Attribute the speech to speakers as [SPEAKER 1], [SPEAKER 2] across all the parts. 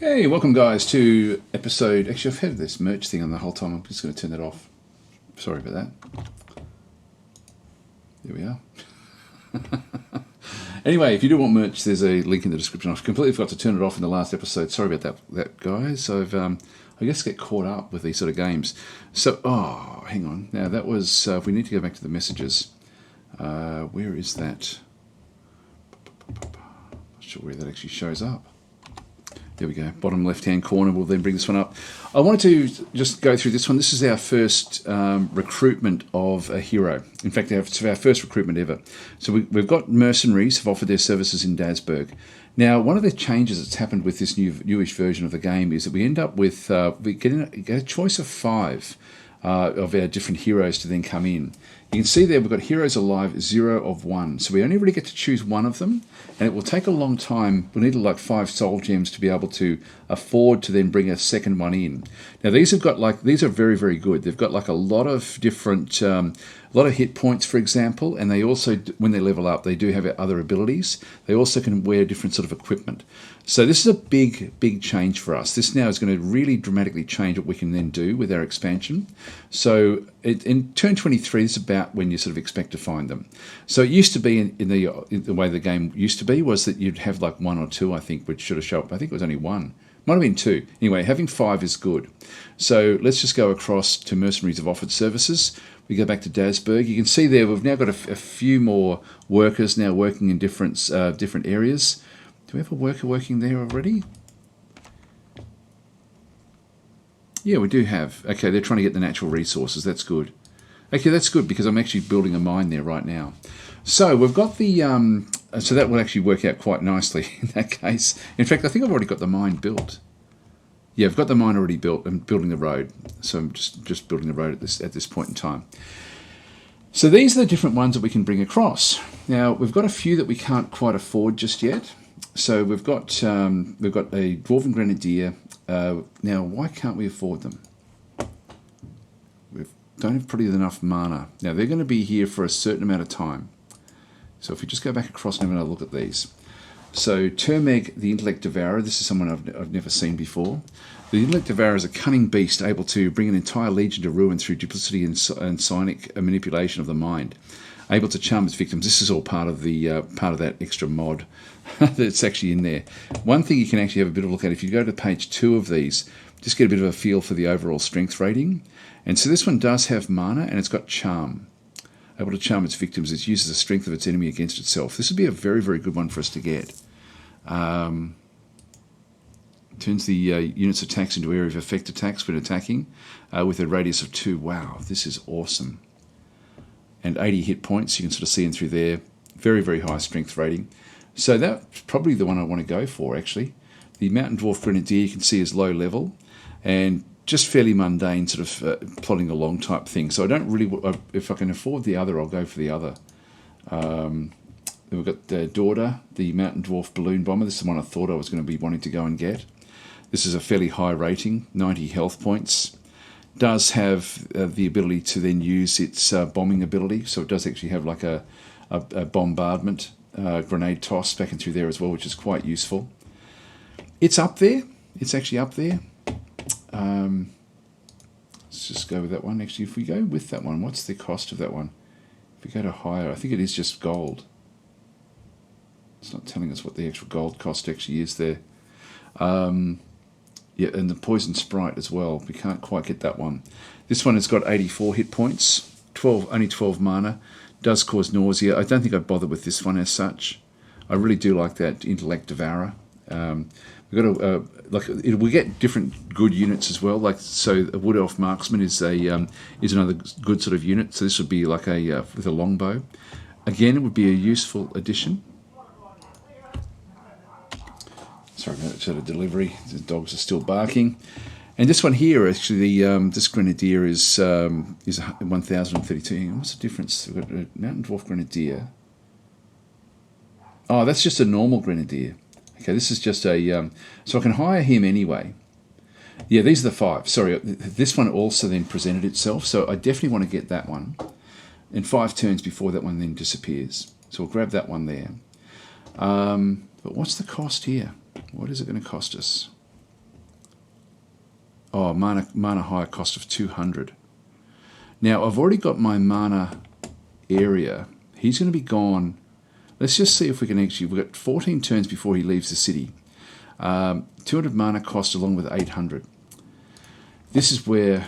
[SPEAKER 1] Hey, welcome guys to episode... Actually, I've had this merch thing on the whole time. I'm just going to turn that off. Sorry about that. There we are. Anyway, if you do want merch, there's a link in the description. I completely forgot to turn it off in the last episode. Sorry about that guys. I've I guess get caught up with these sort of games. So, hang on. Now that was... we need to go back to the messages. Where is that? Not sure where that actually shows up. There we go, bottom left-hand corner. We'll then bring this one up. I wanted to just go through this one. This is our first recruitment of a hero. In fact, it's our first recruitment ever. So we've got mercenaries have offered their services in Dasburg. Now, one of the changes that's happened with this newish version of the game is that we end up with we get a choice of 5 of our different heroes to then come in. You can see there we've got heroes alive, 0 of 1. So we only really get to choose one of them, and it will take a long time. We'll need like 5 soul gems to be able to afford to then bring a second one in. Now these are very, very good. They've got like a lot of different, a lot of hit points, for example, and they also, when they level up, they do have other abilities. They also can wear different sort of equipment. So this is a big change for us. This now is going to really dramatically change what we can then do with our expansion. So in turn 23, this is about when you sort of expect to find them. So it used to be in the way the game used to be was that you'd have like 1 or 2, I think, which should have shown up. I think it was only 1. Might have been 2. Anyway, having 5 is good. So let's just go across to Mercenaries of Offered Services. We go back to Dasburg. You can see there we've now got a few more workers now working in different areas. Do we have a worker working there already? Yeah, we do have. Okay, they're trying to get the natural resources. That's good. Okay, that's good because I'm actually building a mine there right now. So we've got the... so that will actually work out quite nicely in that case. In fact, I think I've already got the mine built. Yeah, I've got the mine already built. I'm building the road. So I'm just building the road at this point in time. So these are the different ones that we can bring across. Now, we've got a few that we can't quite afford just yet. So we've got a Dwarven Grenadier. Now, why can't we afford them? We don't have pretty enough mana. Now, they're going to be here for a certain amount of time. So if we just go back across and have another look at these. So Termeg, the Intellect Devourer, this is someone I've never seen before. The Intellect Devourer is a cunning beast able to bring an entire legion to ruin through duplicity and psionic manipulation of the mind. Able to charm its victims. This is all part of that extra mod that's actually in there. One thing you can actually have a bit of a look at, if you go to page 2 of these, just get a bit of a feel for the overall strength rating. And so this one does have mana and it's got charm. Able to charm its victims. It uses the strength of its enemy against itself. This would be a very, very good one for us to get. Turns the unit's attacks into area of effect attacks when attacking with a radius of 2. Wow, this is awesome. And 80 hit points, you can sort of see in through there. Very, very high strength rating. So that's probably the one I want to go for, actually. The Mountain Dwarf Grenadier, you can see, is low level and just fairly mundane, sort of plodding along type thing. So I don't really, if I can afford the other, I'll go for the other. Then we've got the Daughter, the Mountain Dwarf Balloon Bomber. This is the one I thought I was going to be wanting to go and get. This is a fairly high rating, 90 health points. Does have the ability to then use its bombing ability, so it does actually have like a bombardment grenade toss back and through there as well, which is quite useful. It's up there. It's actually up there. Let's just go with that one. Actually, if we go with that one, what's the cost of that one? If we go to higher, I think it is just gold. It's not telling us what the actual gold cost actually is there. Yeah, and the Poison Sprite as well. We can't quite get that one. This one has got 84 hit points, only 12 mana. Does cause nausea. I don't think I'd bother with this one as such. I really do like that Intellect Devourer. We've got we get different good units as well. Like so, a Wood Elf Marksman is another good sort of unit. So this would be like with a longbow. Again, it would be a useful addition. Sorry about that sort of delivery. The dogs are still barking. And this one here, actually, this Grenadier is 1032. What's the difference? We've got a Mountain Dwarf Grenadier. Oh, that's just a normal Grenadier. Okay, this is just a... so I can hire him anyway. Yeah, these are the 5. Sorry, this one also then presented itself, so I definitely want to get that one. In 5 turns before that one then disappears. So we'll grab that one there. But what's the cost here? What is it going to cost us? Oh, mana hire cost of 200. Now, I've already got my mana area. He's going to be gone. Let's just see if we can actually... We've got 14 turns before he leaves the city. 200 mana cost along with 800. This is where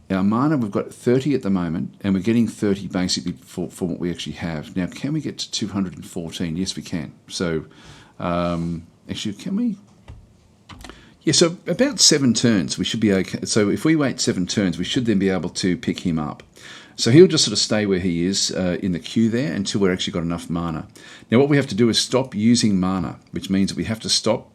[SPEAKER 1] our mana, we've got 30 at the moment, and we're getting 30 basically for what we actually have. Now, can we get to 214? Yes, we can. So, actually, can we... Yeah, so about 7 turns, we should be okay. So if we wait 7 turns, we should then be able to pick him up. So he'll just sort of stay where he is in the queue there until we've actually got enough mana. Now what we have to do is stop using mana, which means that we have to stop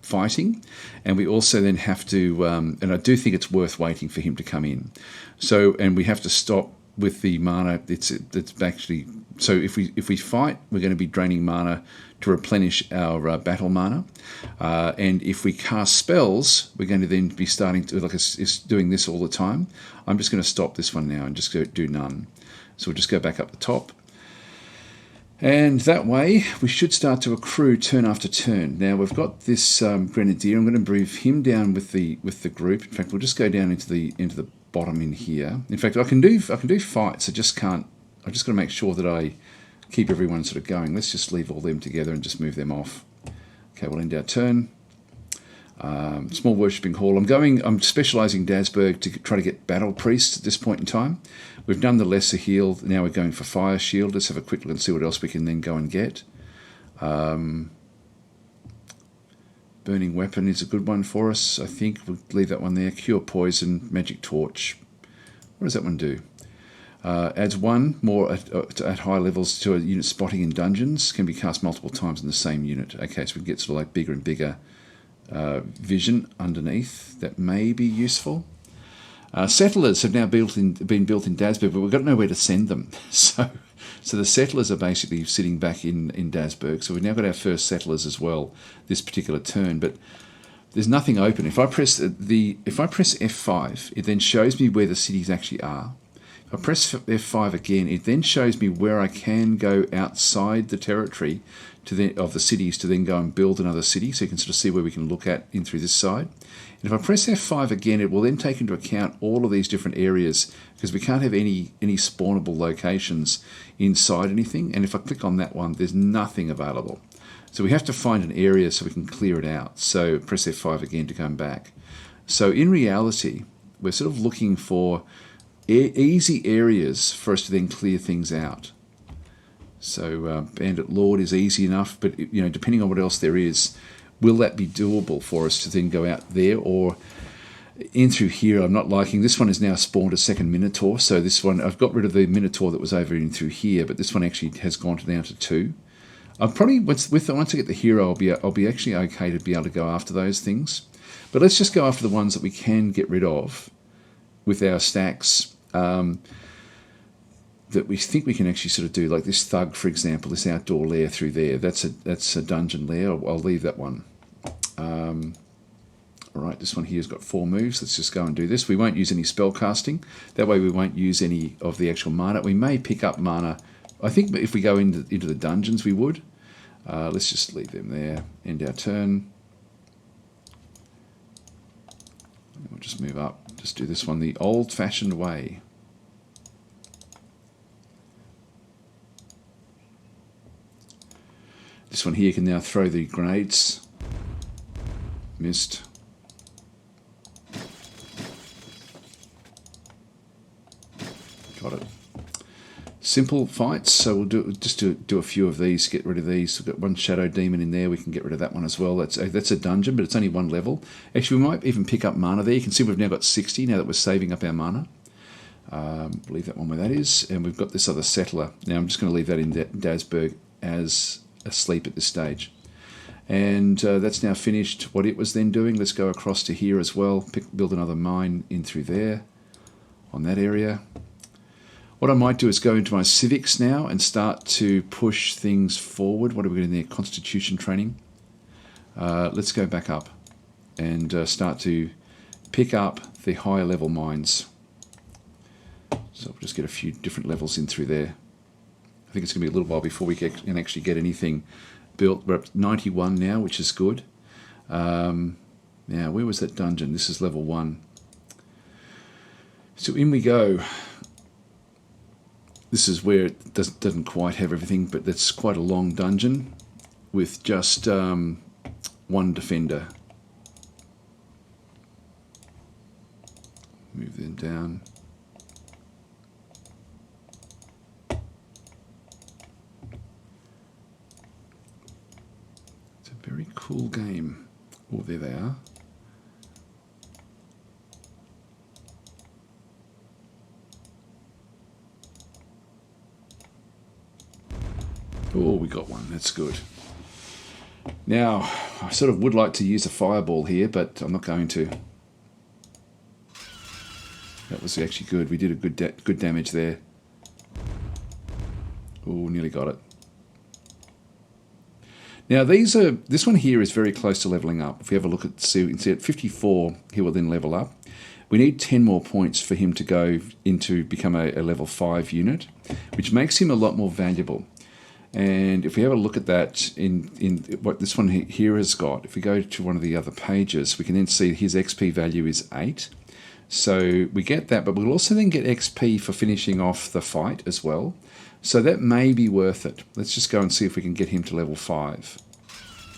[SPEAKER 1] fighting, and we also then have to, and I do think it's worth waiting for him to come in. So, and we have to stop with the mana. It's actually, so if we fight, we're going to be draining mana to replenish our battle mana, and if we cast spells, we're going to then be starting to, like it's doing this all the time. I'm just going to stop this one now and just go do none. So we'll just go back up the top, and that way we should start to accrue turn after turn. Now we've got this grenadier. I'm going to move him down with the group. In fact, we'll just go down into the bottom in here. In fact, I can do fights. I just got to make sure that I keep everyone sort of going. Let's just leave all them together and just move them off. Okay, we'll end our turn. Small worshipping hall. I'm specialising Dasburg to try to get battle priests at this point in time. We've done the lesser heal. Now we're going for fire shield. Let's have a quick look and see what else we can then go and get. Burning weapon is a good one for us. I think we'll leave that one there. Cure poison, magic torch. What does that one do? Adds 1 more at high levels to a unit spotting in dungeons. Can be cast multiple times in the same unit. Okay, so we can get sort of like bigger and bigger vision underneath. That may be useful. Settlers have now been built in Dasburg, but we've got nowhere to send them. So the settlers are basically sitting back in Dasburg. So we've now got our first settlers as well this particular turn, but there's nothing open. If I press F5, it then shows me where the cities actually are. If I press F5 again, it then shows me where I can go outside the territory of the cities to then go and build another city. So you can sort of see where we can look at in through this side. And if I press F5 again, it will then take into account all of these different areas, because we can't have any spawnable locations inside anything. And if I click on that one, there's nothing available. So we have to find an area so we can clear it out. So press F5 again to come back. So in reality, we're sort of looking for easy areas for us to then clear things out. So Bandit Lord is easy enough, but depending on what else there is, will that be doable for us to then go out there or in through here? I'm not liking this one. Is now spawned a second Minotaur, so this one I've got rid of the Minotaur that was over in through here, but this one actually has gone down to 2. I'll probably once I get the hero, I'll be actually okay to be able to go after those things. But let's just go after the ones that we can get rid of with our stacks. That we think we can actually sort of do, like this thug, for example, this outdoor lair through there. That's a dungeon lair. I'll leave that one. All right, this one here's got 4 moves. Let's just go and do this. We won't use any spell casting. That way we won't use any of the actual mana. We may pick up mana. I think if we go into the dungeons, we would. Let's just leave them there. End our turn. We'll just move up. Just do this one the old-fashioned way. This one here can now throw the grenades. Missed. Got it. Simple fights, so we'll do a few of these, get rid of these. We've got one shadow demon in there, we can get rid of that one as well. That's a dungeon, but it's only 1 level. Actually, we might even pick up mana there. You can see we've now got 60 now that we're saving up our mana. Leave that one where that is, and we've got this other settler. Now I'm just going to leave that in Dasburg as asleep at this stage. And that's now finished what it was then doing. Let's go across to here as well, build another mine in through there on that area. What I might do is go into my civics now and start to push things forward. What are we doing there? Constitution training. Let's go back up and start to pick up the higher level mines. So we'll just get a few different levels in through there. I think it's going to be a little while before we can actually get anything built. We're up to 91 now, which is good. Now, where was that dungeon? This is level 1. So in we go. This is where it doesn't quite have everything, but that's quite a long dungeon with just one defender. Move them down. It's a very cool game. Oh, there they are. Oh, we got one. That's good. Now, I sort of would like to use a fireball here, but I'm not going to. That was actually good. We did a good damage there. Oh, nearly got it. Now, this one here is very close to leveling up. If we have a look at, we can see at 54, he will then level up. We need 10 more points for him to go into become a level 5 unit, which makes him a lot more valuable. And if we have a look at that in what this one here has got, if we go to one of the other pages, we can then see his XP value is 8. So we get that, but we'll also then get XP for finishing off the fight as well. So that may be worth it. Let's just go and see if we can get him to level 5.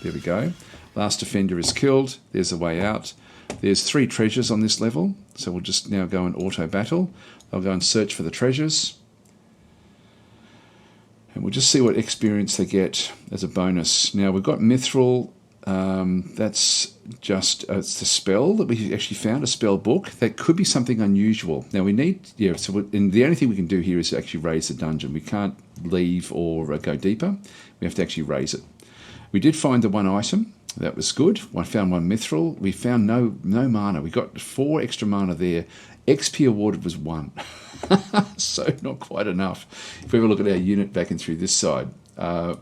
[SPEAKER 1] There we go. Last defender is killed. There's a way out. There's 3 treasures on this level. So we'll just now go and auto battle. I'll go and search for the treasures. And we'll just see what experience they get as a bonus. Now we've got Mithril. That's just it's a spell that we actually found, a spell book. That could be something unusual. Now we need, and the only thing we can do here is actually raise the dungeon. We can't leave or go deeper. We have to actually raise it. We did find the 1 item. That was good. I found 1 Mithril. We found no mana. We got 4 extra mana there. XP awarded was 1. So not quite enough. If we have a look at our unit back in through this side,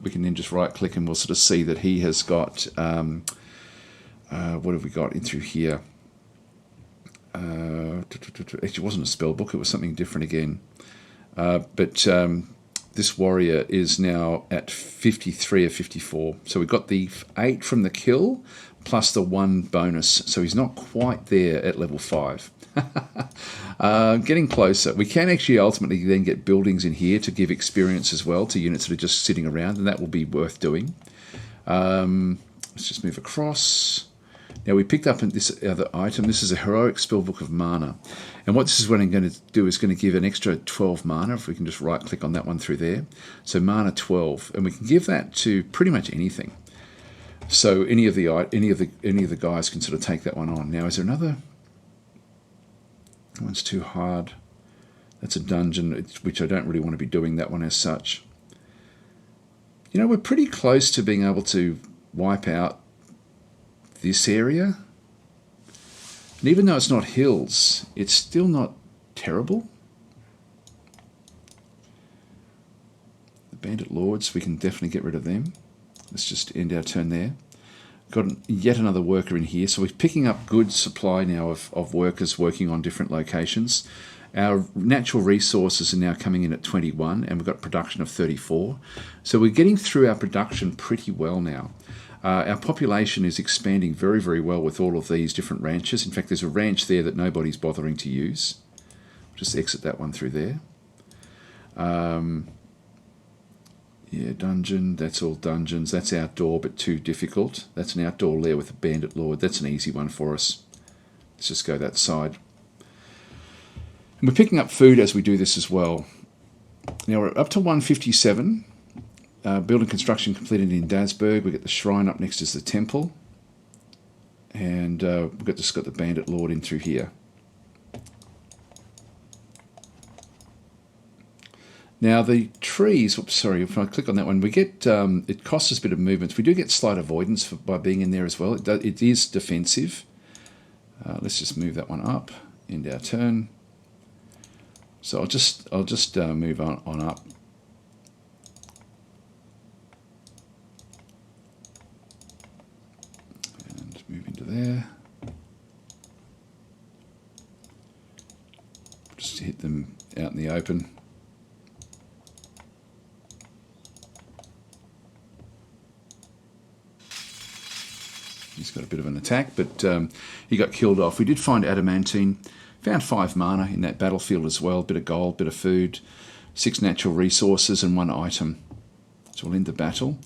[SPEAKER 1] we can then just right click and we'll sort of see that he has got, what have we got in through here? Actually, it wasn't a spell book, it was something different again. But this warrior is now at 53 or 54. So we've got the 8 from the kill plus the 1 bonus. So he's not quite there at level 5. Getting closer. We can actually ultimately then get buildings in here to give experience as well to units that are just sitting around, and that will be worth doing. Let's just move across. Now we picked up this other item. This is a heroic spellbook of mana, and what this is going to do is going to give an extra 12 mana. If we can just right click on that one through there, so mana 12, and we can give that to pretty much anything. So any of the guys can sort of take that one on. Now is there another? That one's too hard. That's a dungeon, which I don't really want to be doing that one as such. You know, we're pretty close to being able to wipe out this area. And even though it's not hills, it's still not terrible. The Bandit Lords, we can definitely get rid of them. Let's just end our turn there. Got yet another worker in here, so we're picking up good supply now of workers working on different locations. Our natural resources are now coming in at 21, and we've got production of 34. So we're getting through our production pretty well now. Our population is expanding very, very well with all of these different ranches. In fact, there's a ranch there that nobody's bothering to use. Just exit that one through there. Yeah, dungeon, that's all dungeons. That's outdoor, but too difficult. That's an outdoor lair with a bandit lord. That's an easy one for us. Let's just go that side. And we're picking up food as we do this as well. Now we're up to 157. Building construction completed in Dasburg. We get the shrine up next is the temple. And we've just got the bandit lord in through here. Now the trees, oops, sorry, if I click on that one, we get, it costs us a bit of movement. We do get slight avoidance by being in there as well. It is defensive. Let's just move that one up, end our turn. So I'll just move on up. And move into there. Just hit them out in the open. He's got a bit of an attack, but he got killed off. We did find adamantine. Found 5 mana in that battlefield as well. Bit of gold, bit of food, 6 natural resources and 1 item. So we'll end the battle.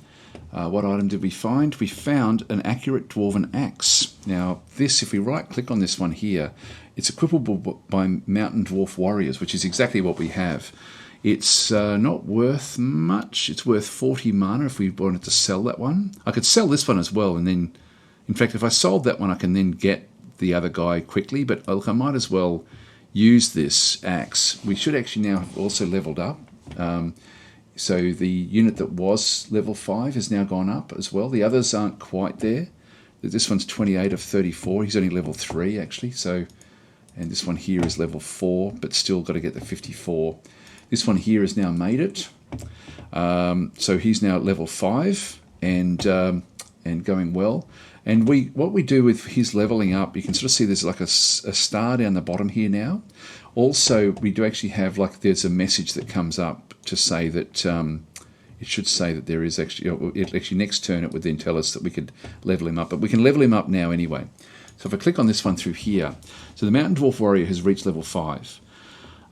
[SPEAKER 1] What item did we find? We found an accurate dwarven axe. Now this, if we right click on this one here, it's equipable by Mountain Dwarf warriors, which is exactly what we have. It's not worth much. It's worth 40 mana if we wanted to sell that one. I could sell this one as well, and then, in fact, if I sold that one, I can then get the other guy quickly. But look, I might as well use this axe. We should actually now have also leveled up. So the unit that was level 5 has now gone up as well. The others aren't quite there. This one's 28 of 34. He's only level 3 actually. So, and this one here is level 4, but still got to get the 54. This one here has now made it. So he's now at level 5 and going well. And what we do with his leveling up, you can sort of see there's like a star down the bottom here now. Also, we do actually have there's a message that comes up to say that it should say that there is actually next turn it would then tell us that we could level him up. But we can level him up now anyway. So if I click on this one through here, so the Mountain Dwarf Warrior has reached level 5.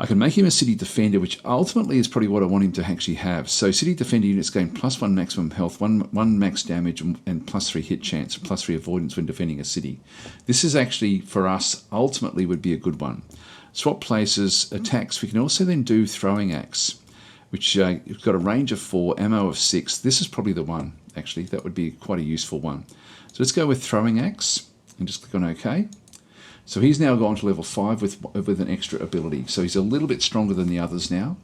[SPEAKER 1] I can make him a City Defender, which ultimately is probably what I want him to actually have. So City Defender units gain +1 maximum health, 1 max damage, and +3 hit chance, and +3 avoidance when defending a city. This is actually, for us, ultimately would be a good one. Swap places, attacks. We can also then do Throwing Axe, which you've got a range of 4, ammo of 6. This is probably the one, actually. That would be quite a useful one. So let's go with Throwing Axe and just click on OK. So he's now gone to level 5 with an extra ability. So he's a little bit stronger than the others now.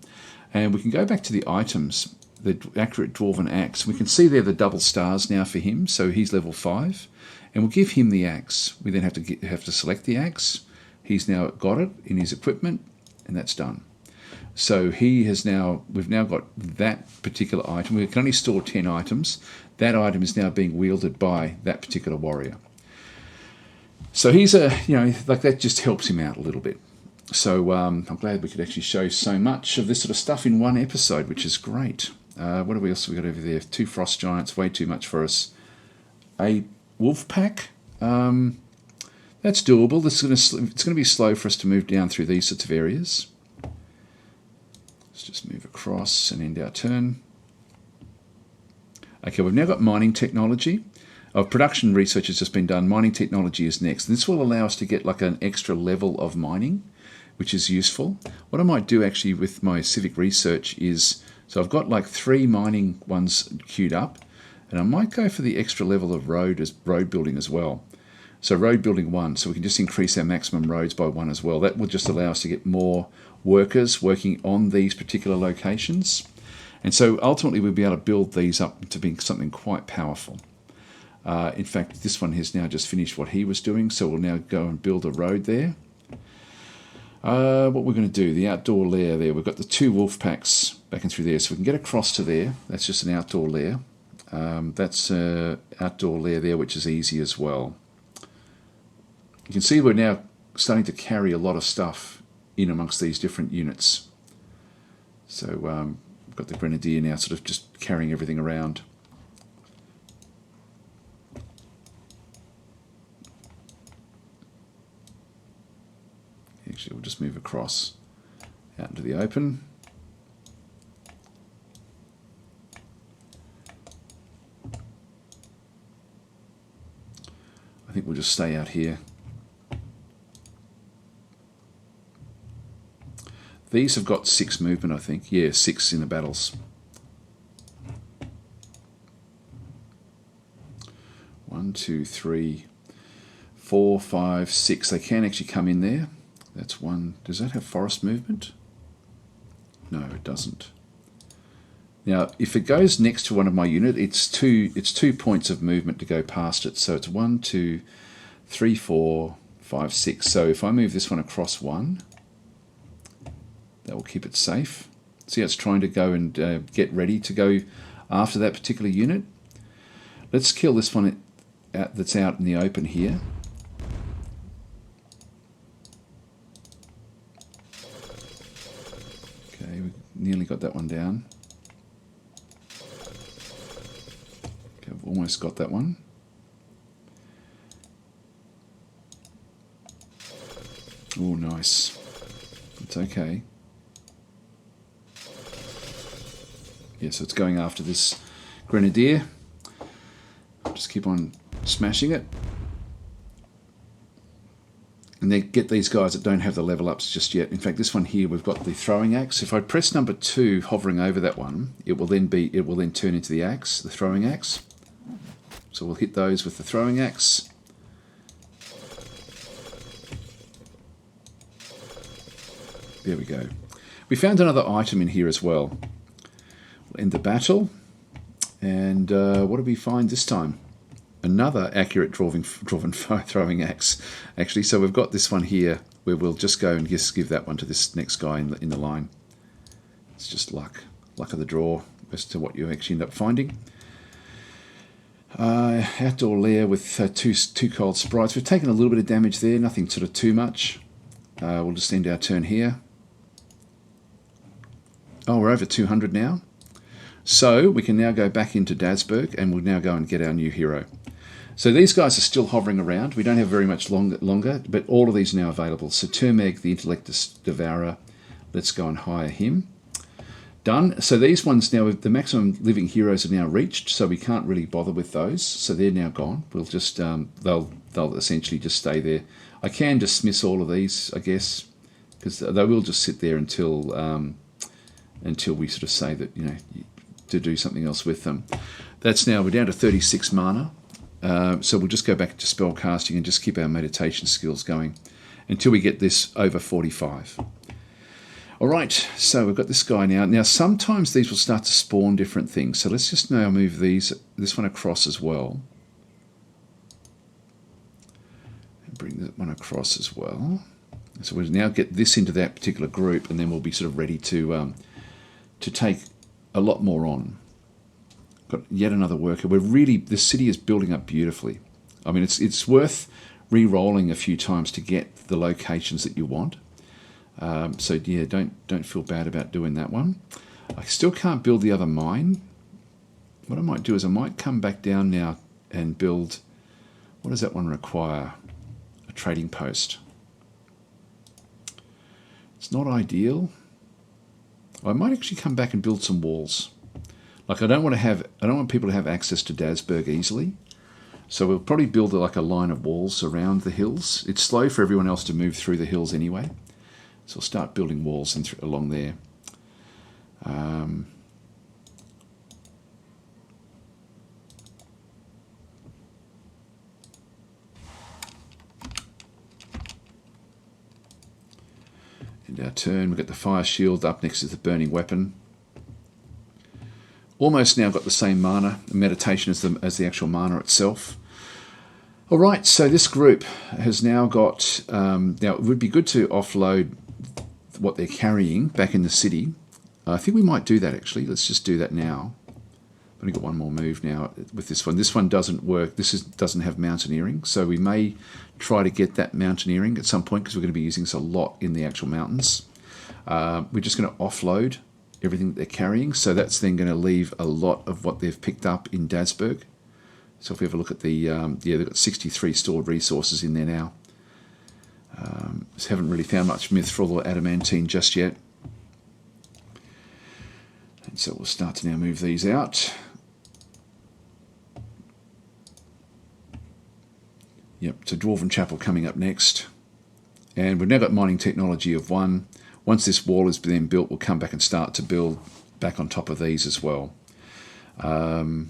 [SPEAKER 1] And we can go back to the items, the accurate dwarven axe. We can see there the double stars now for him. So he's level 5. And we'll give him the axe. We then have to select the axe. He's now got it in his equipment, and that's done. So we've now got that particular item. We can only store 10 items. That item is now being wielded by that particular warrior. So he's that just helps him out a little bit. So I'm glad we could actually show so much of this sort of stuff in one episode, which is great. What else have we got over there? 2 frost giants, way too much for us. A wolf pack. That's doable. It's going to be slow for us to move down through these sorts of areas. Let's just move across and end our turn. Okay, we've now got mining technology. Production research has just been done. Mining technology is next. This will allow us to get an extra level of mining, which is useful. What I might do actually with my civic research is, so I've got 3 mining ones queued up, and I might go for the extra level of road building as well. So road building 1, so we can just increase our maximum roads by 1 as well. That will just allow us to get more workers working on these particular locations. And so ultimately we'll be able to build these up to being something quite powerful. In fact, this one has now just finished what he was doing, so we'll now go and build a road there. What we're going to do, the outdoor lair there, we've got the 2 wolf packs back and through there, so we can get across to there. That's just an outdoor lair. That's an outdoor lair there, which is easy as well. You can see we're now starting to carry a lot of stuff in amongst these different units. So we've got the Grenadier now sort of just carrying everything around. Actually, we'll just move across out into the open. I think we'll just stay out here. These have got 6 movement, I think. Yeah, 6 in the battles. 1, 2, 3, 4, 5, 6. They can actually come in there. That's 1. Does that have forest movement? No, it doesn't. Now, if it goes next to one of my unit, it's 2 points of movement to go past it. So it's 1, 2, 3, 4, 5, 6. So if I move this one across 1, that will keep it safe. See how it's trying to go and get ready to go after that particular unit. Let's kill this one that's out in the open here. Okay, we nearly got that one down. Okay, I've almost got that one. Oh, nice. It's okay. Yeah, so it's going after this grenadier. Just keep on smashing it. And then get these guys that don't have the level ups just yet. In fact, this one here, we've got the throwing axe. If I press number 2, hovering over that one, it will then turn into the axe, the throwing axe. So we'll hit those with the throwing axe. There we go. We found another item in here as well. We'll end the battle. And what did we find this time? Another accurate dwarven throwing axe, actually. So we've got this one here where we'll just go and just give that one to this next guy in the line. It's just luck of the draw as to what you actually end up finding. Outdoor lair with two cold sprites. We've taken a little bit of damage there, nothing sort of too much. We'll just end our turn here. Oh, we're over 200 now. So we can now go back into Dasburg and we'll now go and get our new hero. So these guys are still hovering around. We don't have very much longer, but all of these are now available. So Termeg, the Intellectus Devourer, let's go and hire him. Done. So these ones now, the maximum living heroes are now reached, so we can't really bother with those. So they're now gone. We'll just, they'll essentially just stay there. I can dismiss all of these, I guess, because they will just sit there until we sort of say that, you know, to do something else with them. That's now, we're down to 36 mana. So we'll just go back to spell casting and just keep our meditation skills going until we get this over 45. All right, so we've got this guy now. Now sometimes these will start to spawn different things. So let's just now move this one across as well. And bring that one across as well. So we'll now get this into that particular group, and then we'll be sort of ready to take a lot more on. Got yet another worker. This city is building up beautifully. I mean, it's worth re-rolling a few times to get the locations that you want. So yeah, don't feel bad about doing that one. I still can't build the other mine. What I might do is I might come back down now and build. What does that one require? A trading post. It's not ideal. I might actually come back and build some walls. Like I don't want people to have access to Dasburg easily. So we'll probably build like a line of walls around the hills. It's slow for everyone else to move through the hills anyway. So we'll start building walls along there. And our turn, we've got the fire shield up next to the burning weapon. Almost now got the same mana, meditation as the actual mana itself. All right, so this group has now got, now it would be good to offload what they're carrying back in the city. I think we might do that actually. Let's just do that now. I've only got one more move now with this one. This one doesn't work. Doesn't have mountaineering, so we may try to get that mountaineering at some point because we're going to be using this a lot in the actual mountains. We're just going to offload everything that they're carrying, so that's then going to leave a lot of what they've picked up in Dasburg. So if we have a look at the, yeah, they've got 63 stored resources in there now. Just haven't really found much mithril or adamantine just yet. And so we'll start to now move these out. Yep, so Dwarven Chapel coming up next. And we've now got mining technology of 1. Once this wall is then built, we'll come back and start to build back on top of these as well. The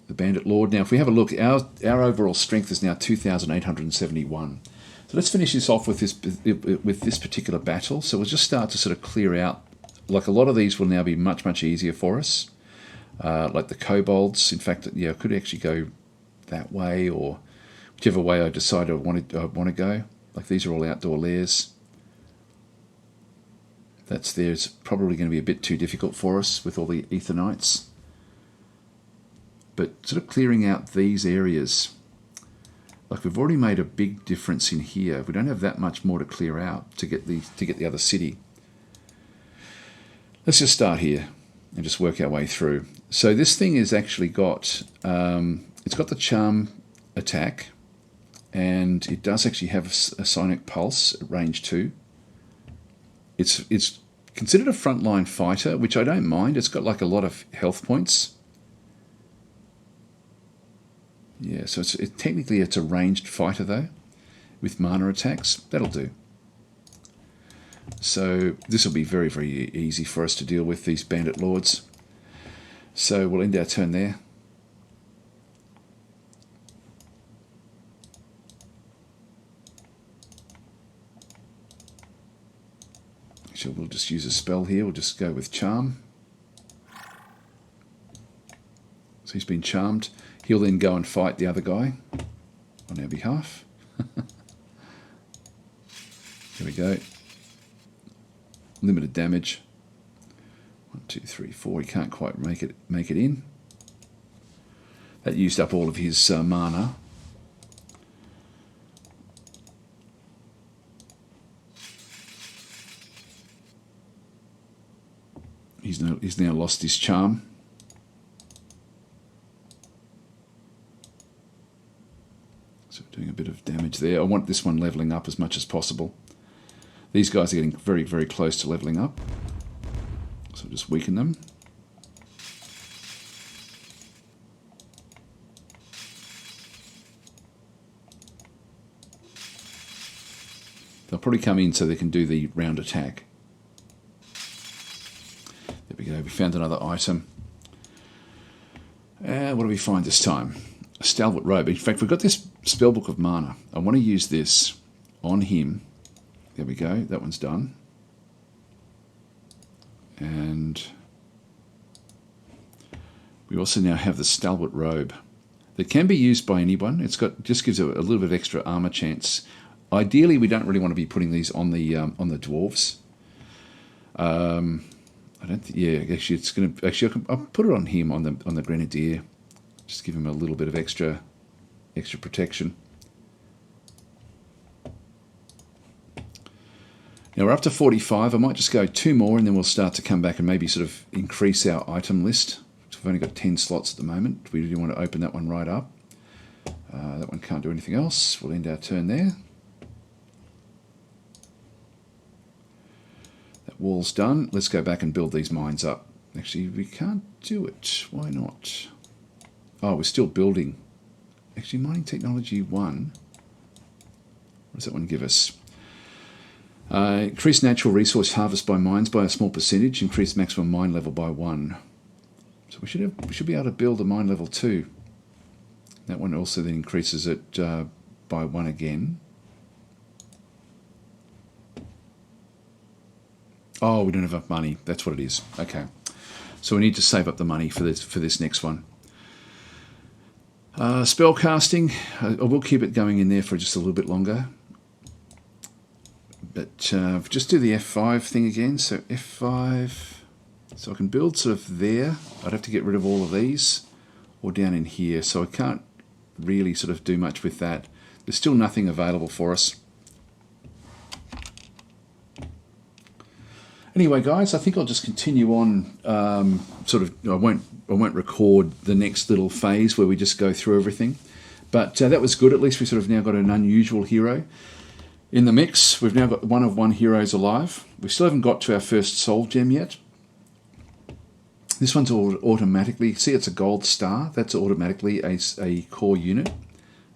[SPEAKER 1] Bandit Lord. Now, if we have a look, our overall strength is now 2,871. So let's finish this off with this particular battle. So we'll just start to sort of clear out. Like a lot of these will now be much, much easier for us. Like the kobolds. In fact, yeah, I could actually go that way, or whichever way I decide I want to go. Like these are all outdoor lairs. There's probably going to be a bit too difficult for us with all the Ether Knights. But sort of clearing out these areas, like we've already made a big difference in here. We don't have that much more to clear out to get the other city. Let's just start here and just work our way through. So this thing has actually got, it's got the charm attack, and it does actually have a sonic pulse at range 2. It's considered a frontline fighter, which I don't mind. It's got like a lot of health points. Yeah, so technically it's a ranged fighter though, with mana attacks. That'll do. So this will be very, very easy for us to deal with, these bandit lords. So we'll end our turn there. So we'll just use a spell here. We'll just go with Charm. So he's been charmed. He'll then go and fight the other guy on our behalf. There we go. Limited damage. 1, 2, 3, 4. He can't quite make it in. That used up all of his mana. He's now lost his charm. So doing a bit of damage there. I want this one leveling up as much as possible. These guys are getting very, very close to leveling up. So just weaken them. They'll probably come in so they can do the round attack. There we go, we found another item. What do we find this time? A Stalwart Robe. In fact, we've got this Spellbook of Mana. I want to use this on him. There we go, that one's done. And we also now have the Stalwart Robe that can be used by anyone. It's got just gives it a little bit of extra armor chance. Ideally, we don't really want to be putting these on the dwarves. I don't think. Yeah, actually, it's going to. Actually, I'll put it on him on the Grenadier. Just give him a little bit of extra protection. Now we're up to 45. I might just go 2 more and then we'll start to come back and maybe sort of increase our item list. So we've only got 10 slots at the moment. We really want to open that one right up. That one can't do anything else. We'll end our turn there. That wall's done. Let's go back and build these mines up. Actually, we can't do it. Why not? Oh, we're still building. Actually, Mining Technology 1. What does that one give us? Increase natural resource harvest by mines by a small percentage. Increase maximum mine level by 1. So we should be able to build a mine level 2. That one also then increases it by 1 again. Oh, we don't have enough money. That's what it is. Okay, so we need to save up the money for this next one. Spell casting. I will keep it going in there for just a little bit longer. But just do the F5 thing again. So F5. So I can build sort of there. I'd have to get rid of all of these. Or down in here. So I can't really sort of do much with that. There's still nothing available for us. Anyway, guys, I think I'll just continue on. I won't record the next little phase where we just go through everything. But that was good. At least we sort of now got an unusual hero in the mix. We've now got 1 of 1 heroes alive. We still haven't got to our first soul gem yet. This one's automatically, see, it's a gold star. That's automatically a core unit.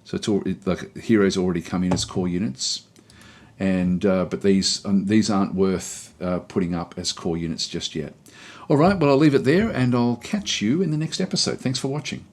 [SPEAKER 1] So it's like heroes already come in as core units, and but these aren't worth putting up as core units just yet. All right, well, I'll leave it there, and I'll catch you in the next episode. Thanks for watching.